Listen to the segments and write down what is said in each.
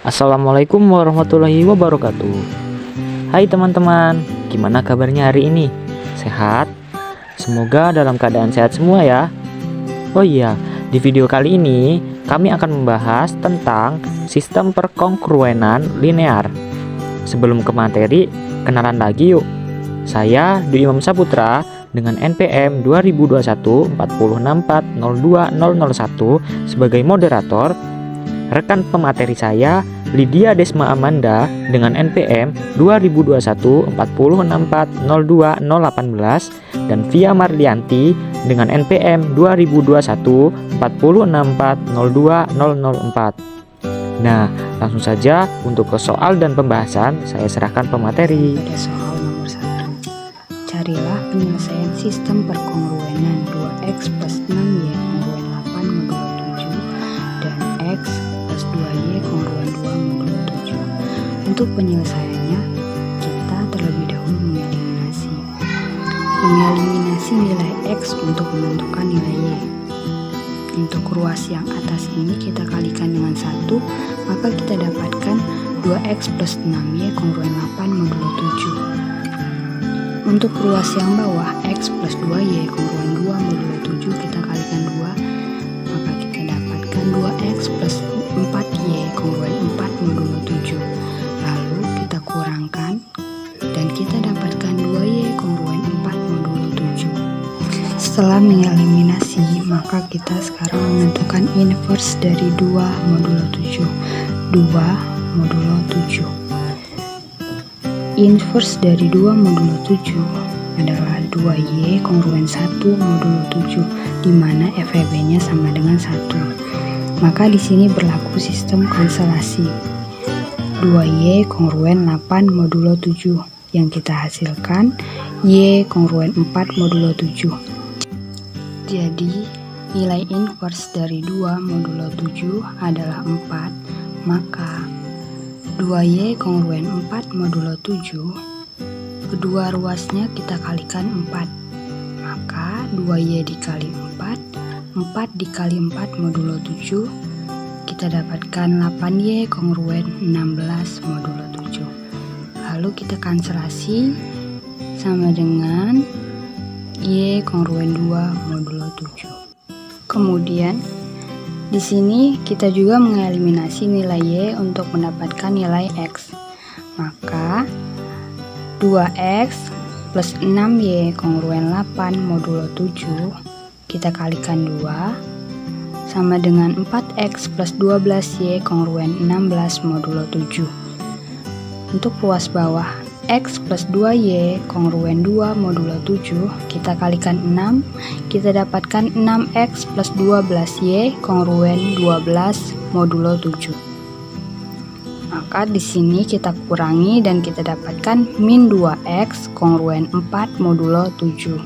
Assalamualaikum warahmatullahi wabarakatuh. Hai teman-teman, gimana kabarnya hari ini? Sehat? Semoga dalam keadaan sehat semua ya. Oh iya, di video kali ini kami akan membahas tentang sistem perkongruenan linear. Sebelum ke materi, kenalan lagi yuk. Saya Dwi Imam Saputra dengan NPM 2021 406402001 sebagai moderator. Rekan pemateri saya Lydia Desma Amanda dengan NPM 2021 406402018 dan Via Marlianti dengan NPM 2021 406402004. Nah, langsung saja untuk ke soal dan pembahasan saya serahkan pemateri. Pada soal nomor 1, carilah penyelesaian sistem perkongruenan 2x plus 6y kongruen 8 modulo 7 dan x plus 2y kongruen 2 modulo 7. Untuk penyelesaiannya, kita terlebih dahulu mengeliminasi. Mengeliminasi nilai x untuk menentukan nilai y. Untuk ruas yang atas ini kita kalikan dengan 1, maka kita dapatkan 2x plus 6y kongruen 8 modulo 7. Untuk ruas yang bawah, x plus 2y kongruen 2 modulo 7 kita kalikan 2, maka kita dapatkan 2x plus 4y kongruen 4 modulo 7. Lalu kita kurangkan dan kita dapatkan 2y kongruen 4 modulo 7. Setelah mengeliminasi, maka kita sekarang menentukan inverse dari 2 modulo 7. 2 modulo 7. Inverse dari 2 modulo 7 adalah 2y kongruen 1 modulo 7, di mana FEB-nya sama dengan 1. Maka di sini berlaku sistem kanselasi. 2y kongruen 8 modulo 7 yang kita hasilkan y kongruen 4 modulo 7. Jadi nilai inverse dari 2 modulo 7 adalah 4, maka 2y kongruen 4 modulo 7, kedua ruasnya kita kalikan 4, maka 2y dikali 4, 4 dikali 4 modulo 7, kita dapatkan 8y kongruen 16 modulo 7. Lalu kita kanselasi sama dengan y kongruen 2 modulo 7. Kemudian di sini kita juga mengeliminasi nilai y untuk mendapatkan nilai x. Maka 2x plus 6y kongruen 8 modulo 7 kita kalikan 2 sama dengan 4x plus 12y kongruen 16 modulo 7. Untuk ruas bawah, x plus 2y kongruen 2 modulo 7 kita kalikan 6, kita dapatkan 6x plus 12y kongruen 12 modulo 7. Maka di sini kita kurangi dan kita dapatkan min 2x kongruen 4 modulo 7.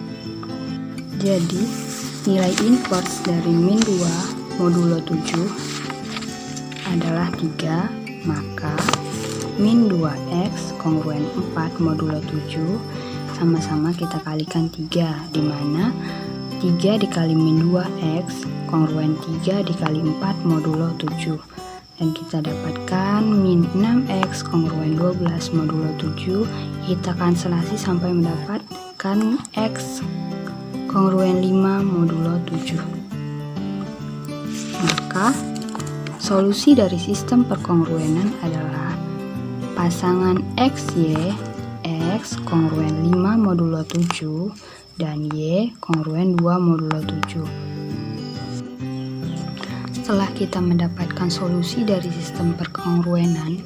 Jadi nilai inverse dari min 2 modulo 7 adalah 3, maka min 2x kongruen 4 modulo 7 sama-sama kita kalikan 3, di mana 3 dikali min 2x kongruen 3 dikali 4 modulo 7, dan kita dapatkan min 6x kongruen 12 modulo 7. Kita kanselasi sampai mendapatkan x kongruen 5 modulo 7. Maka solusi dari sistem perkongruenan adalah pasangan XY, X kongruen 5 modulo 7 dan Y kongruen 2 modulo 7. Setelah kita mendapatkan solusi dari sistem perkongruenan,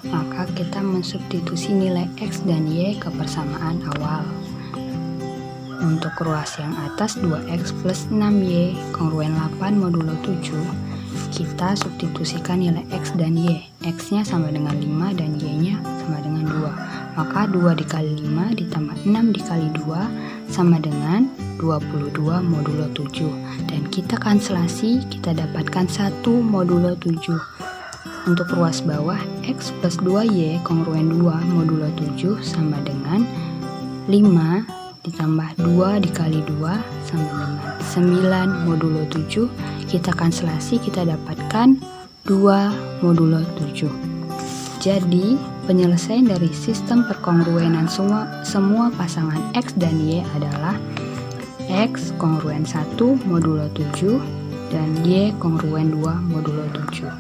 maka kita mensubstitusi nilai X dan Y ke persamaan awal. Untuk ruas yang atas 2x plus 6y kongruen 8 modulo 7, kita substitusikan nilai x dan y. X-nya sama dengan 5 dan y-nya sama dengan 2. Maka 2 dikali 5 ditambah 6 dikali 2 sama dengan 22 modulo 7. Dan kita kanselasi, kita dapatkan 1 modulo 7. Untuk ruas bawah, x plus 2y kongruen 2 modulo 7 sama dengan 5 ditambah 2 dikali 2 sama dengan 9 modulo 7. Kita kanselasi, kita dapatkan 2 modulo 7. Jadi, penyelesaian dari sistem perkongruenan semua pasangan X dan Y adalah X kongruen 1 modulo 7 dan Y kongruen 2 modulo 7.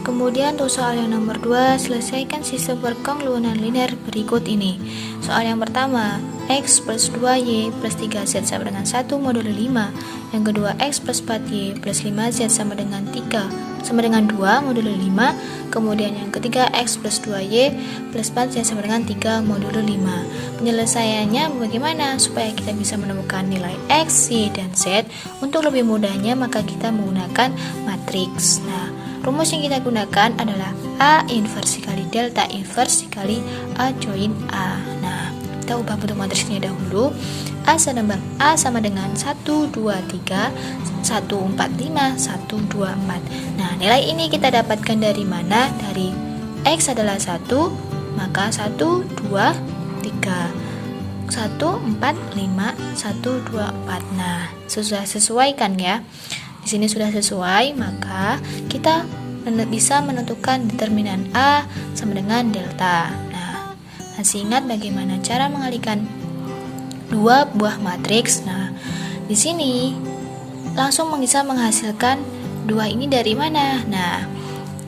Kemudian untuk soal yang nomor 2, selesaikan sistem perkongruenan linear berikut ini. Soal yang pertama, X plus 2Y plus 3Z sama dengan 1 modulo 5. Yang kedua, X plus 4Y plus 5Z sama dengan 2 modulo 5. Kemudian yang ketiga, X plus 2Y plus 4Z sama dengan 3 modulo 5. Penyelesaiannya bagaimana supaya kita bisa menemukan nilai X, Y, dan Z? Untuk lebih mudahnya maka kita menggunakan matriks. Nah, rumus yang kita gunakan adalah A inverse dikali delta inverse dikali A join A. Nah, kita ubah bentuk matriksnya dahulu. A sama dengan 1, 2, 3, 1, 4, 5, 1, 2, 4. Nah, nilai ini kita dapatkan dari mana? Dari X adalah 1, maka 1, 2, 3, 1, 4, 5, 1, 2, 4. Nah, sudah sesuai kan ya? Di sini sudah sesuai, maka kita bisa menentukan determinan A sama dengan delta. Nah, masih ingat bagaimana cara mengalihkan dua buah matriks? Nah, di sini langsung bisa menghasilkan dua ini dari mana? Nah,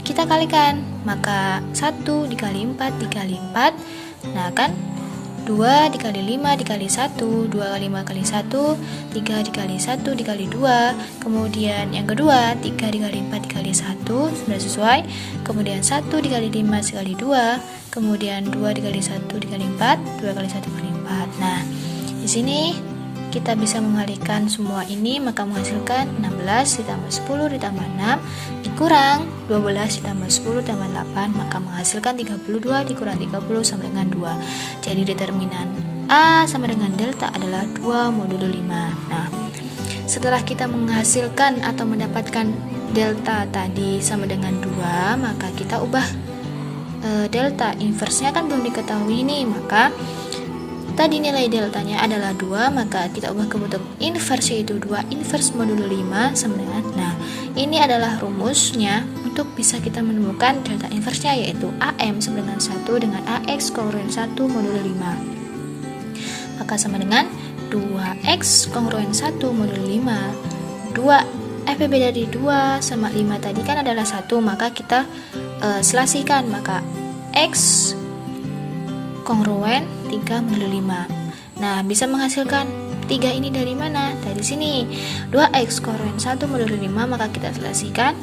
kita kalikan, maka 1 dikali 4 dikali 4, nah kan 2 dikali 5 dikali 1, 2 kali 5 kali 1, 3 dikali 1 dikali 2, kemudian yang kedua 3 dikali 4 dikali 1, sudah sesuai, kemudian 1 dikali 5 dikali 2, kemudian 2 dikali 1 dikali 4, 2 kali 1 dikali 4. Nah, di sini kita bisa mengalihkan semua ini, maka menghasilkan 16 ditambah 10 ditambah 6 dikurang 12 ditambah 10 ditambah 8, maka menghasilkan 32 dikurang 30 sama dengan 2. Jadi determinan A sama dengan delta adalah 2 modulo 5. Nah, setelah kita menghasilkan atau mendapatkan delta tadi sama dengan 2, maka kita ubah delta inverse-nya kan belum diketahui nih, maka tadi nilai deltanya adalah 2, maka kita ubah ke bentuk inverse, yaitu 2 inverse modulo 5 sama dengan, nah ini adalah rumusnya untuk bisa kita menemukan delta inverse-nya, yaitu AM sama dengan 1 dengan AX kongruen 1 modulo 5, maka sama dengan 2X kongruen 1 modulo 5. 2 FBB dari 2 sama 5 tadi kan adalah 1, maka kita selasikan, maka X kongruen 3 modulo 5. Nah, bisa menghasilkan 3 ini dari mana? Dari sini. 2X kongruen 1 modulo 5, maka kita selasikan.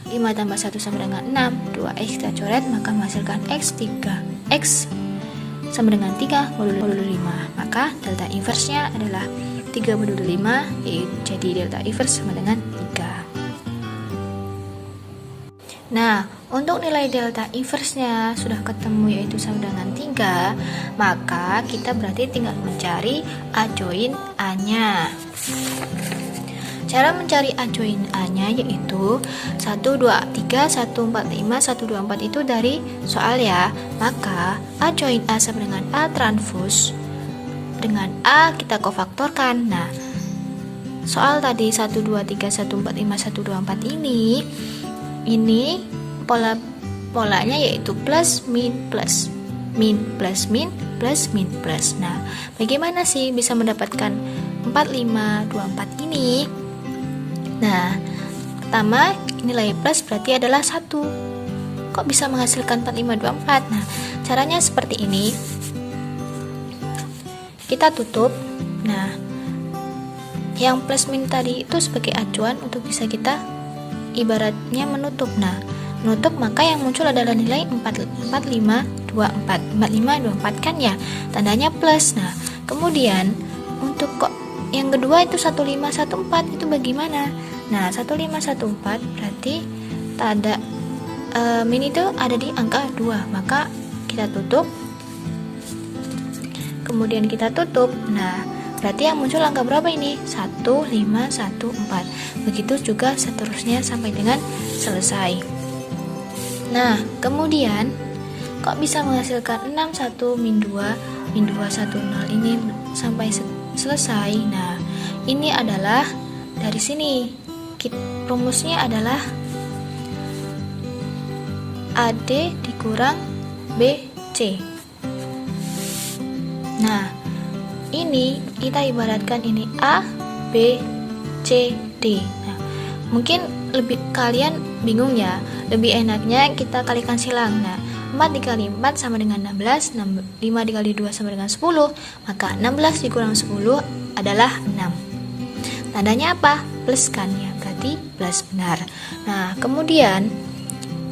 5 tambah 1 sama dengan 6. 2X kita coret, maka menghasilkan X sama dengan 3 modulo 5. Maka delta inverse-nya adalah 3 modulo 5, jadi delta inverse sama dengan 3. Nah, untuk nilai delta inverse-nya sudah ketemu, yaitu sama dengan 3, maka kita berarti tinggal mencari A join A-nya. Cara mencari A join A-nya yaitu 1, 2, 3, 1, 4, 5, 1, 2, 4 itu dari soal ya. Maka A join A sama dengan A transpose dengan A kita kofaktorkan. Nah, soal tadi 1, 2, 3, 1, 4, 5, 1, 2, 4 ini polanya yaitu plus min plus min plus min plus min plus. Nah, bagaimana sih bisa mendapatkan 4, 5, 2, 4 ini? Nah, pertama nilai plus berarti adalah 1. Kok bisa menghasilkan 4, 5, 2, 4? Nah, caranya seperti ini. Kita tutup. Nah, yang plus min tadi itu sebagai acuan untuk bisa kita ibaratnya menutup. Nah, menutup maka yang muncul adalah nilai 4, 5, 2, 4. 4, 5, 2, 4 kan ya, tandanya plus. Nah, kemudian untuk kok yang kedua itu 1, 5, 1, 4 itu bagaimana? Nah, 1, 5, 1, 4 berarti tanda min itu ada di angka 2, maka kita tutup. Kemudian kita tutup. Nah, berarti yang muncul angka berapa ini? 1, 5, 1, 4. Begitu juga seterusnya sampai dengan selesai. Nah, kemudian kok bisa menghasilkan 6, 1, min 2, min 2, 1, 0 ini sampai selesai. Nah, ini adalah dari sini. Rumusnya adalah AD dikurang BC. Nah, ini kita ibaratkan ini A, B, C, D. Nah, mungkin kalian bingung ya, lebih enaknya kita kalikan silang. Nah, 4 dikali 4 sama dengan 16, 5 dikali 2 sama dengan 10, maka 16 dikurang 10 adalah 6. Tandanya apa? Plus kan ya, berarti plus benar. Nah, kemudian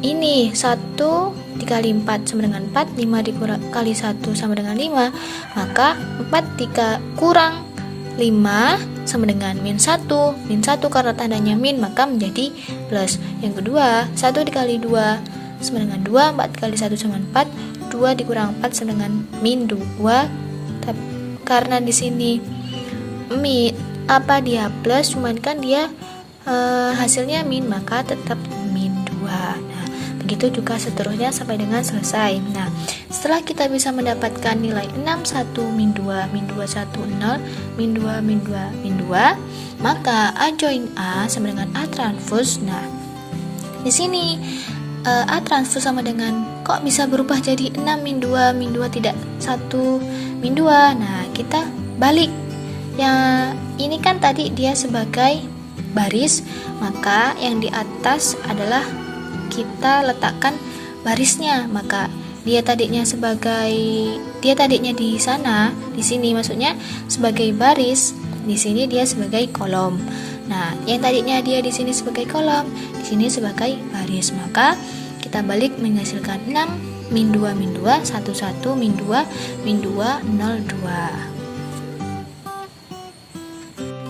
ini 1 dikali 4 sama dengan 4, 5 dikali 1 sama dengan 5, maka 4 kurang 5 sama dengan min 1. Min 1 karena tandanya min, maka menjadi plus. Yang kedua, 1 dikali 2 sama dengan 2, 4 dikali 1 sama 4, 2 dikurang 4 sama dengan min 2. Karena di sini min dia plus, cuman kan dia hasilnya min, maka tetap min 2. Nah, begitu juga seterusnya sampai dengan selesai. Nah, setelah kita bisa mendapatkan nilai 6, 1, min 2, min 2, 1, 0, min 2, min 2, min 2, maka A join A sama dengan A transpose. Nah, di sini A transpose sama dengan, kok bisa berubah jadi 6 min 2, min 2 tidak 1, min 2. Nah, kita balik. Yang ini kan tadi dia sebagai baris, maka yang di atas adalah kita letakkan barisnya. Maka dia tadinya di sana, di sini maksudnya sebagai baris, di sini dia sebagai kolom. Nah, yang tadinya dia di sini sebagai kolom, di sini sebagai baris, maka kita balik menghasilkan 6 min 2 min 2 1 1 min 2 min 2 0 2.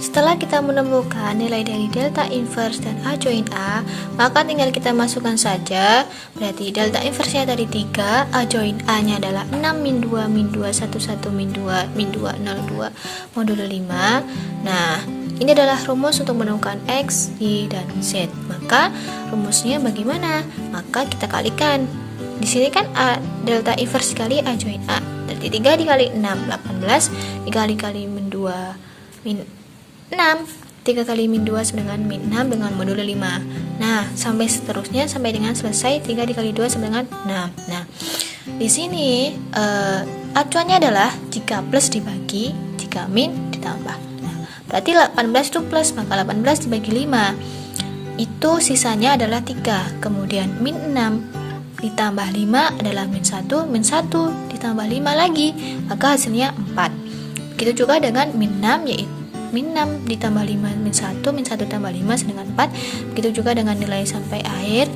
Setelah kita menemukan nilai dari delta inverse dan A join A, maka tinggal kita masukkan saja. Berarti delta inverse-nya dari 3, A join A-nya adalah 6 min 2 min 2 1 1 min 2 min 2 0 2 modulo 5. Nah, ini adalah rumus untuk menemukan X, Y, dan Z. Maka rumusnya bagaimana? Maka kita kalikan. Di sini kan A delta inverse kali A join A. Berarti 3 dikali 6 18, dikali min 2 min 6, 3 kali min 2 sama dengan min 6 dengan modulo 5. Nah, sampai seterusnya sampai dengan selesai 3 dikali 2 sama dengan 6. Nah, di sini acuannya adalah jika plus dibagi, jika min ditambah. Nah, berarti 18 itu plus, maka 18 dibagi 5 itu sisanya adalah 3. Kemudian min 6 ditambah 5 adalah min 1 ditambah 5 lagi, maka hasilnya 4. Begitu juga dengan min 6, yaitu min 6 ditambah 5 min 1 tambah 5 dengan 4. Begitu juga dengan nilai sampai akhir.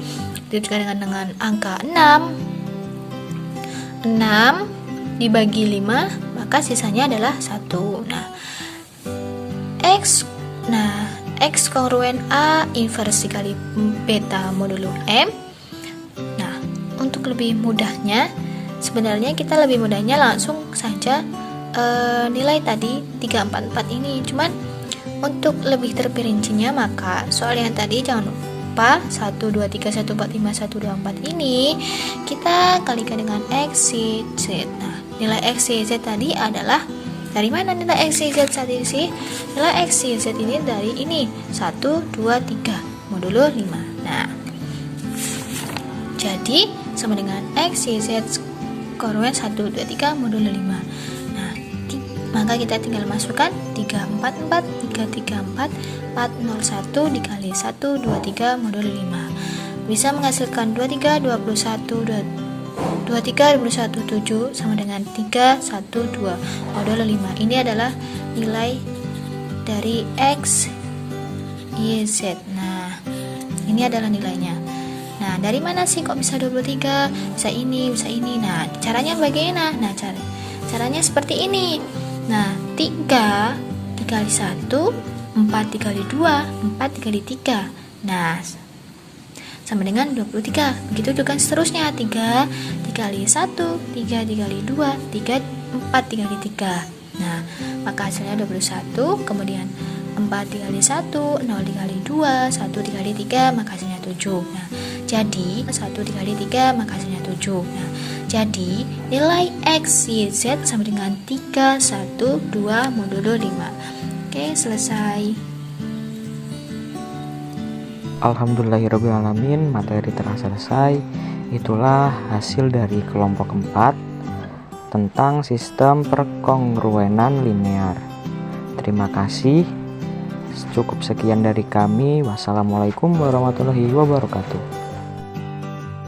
Begitu juga dengan angka 6 dibagi 5, maka sisanya adalah 1. X kongruen A inverse dikali beta modulo M. Nah, untuk lebih mudahnya, sebenarnya kita lebih mudahnya langsung saja nilai tadi 344 ini. Cuman untuk lebih terperincinya, maka soal yang tadi jangan lupa 1 2 3 1 4 5 1 2 4 ini kita kalikan dengan X, Y, Z. Nah, nilai X, Y, Z tadi adalah dari mana nilai X, Y, Z tadi sih? Nilai X, Y, Z ini dari ini 1 2 3 modulo 5. Nah, jadi sama dengan X, Y, Z kongruen 1 2 3 modulo 5. Maka kita tinggal masukkan 344 334 401 dikali 1 23 modulo 5 bisa menghasilkan 23 21 23 21 7 sama dengan 312 modulo 5. Ini adalah nilai dari X, Y, Z. Nah, ini adalah nilainya. Nah, dari mana sih kok bisa 23? Bisa ini, bisa ini. Nah, caranya bagaimana? Nah, caranya seperti ini. Nah, 3 dikali 1, 4 dikali 2, 4 dikali 3. Nah, sama dengan 23. Begitu juga seterusnya. 3 dikali 1, 3 dikali 2, 4 dikali 3. Nah, maka hasilnya 21. Kemudian 4 dikali 1, 0 dikali 2, 1 dikali 3, maka hasilnya 7. Nah, jadi 1 dikali 3, maka hasilnya 7. Nah, jadi nilai X, Y, Z sama dengan 3, 1, 2 modulo 5. Oke, selesai. Alhamdulillahirrabbilalamin, materi telah selesai. itulah hasil dari kelompok 4 tentang sistem perkongruenan linear. Terima kasih. Cukup sekian dari kami. Wassalamualaikum warahmatullahi wabarakatuh.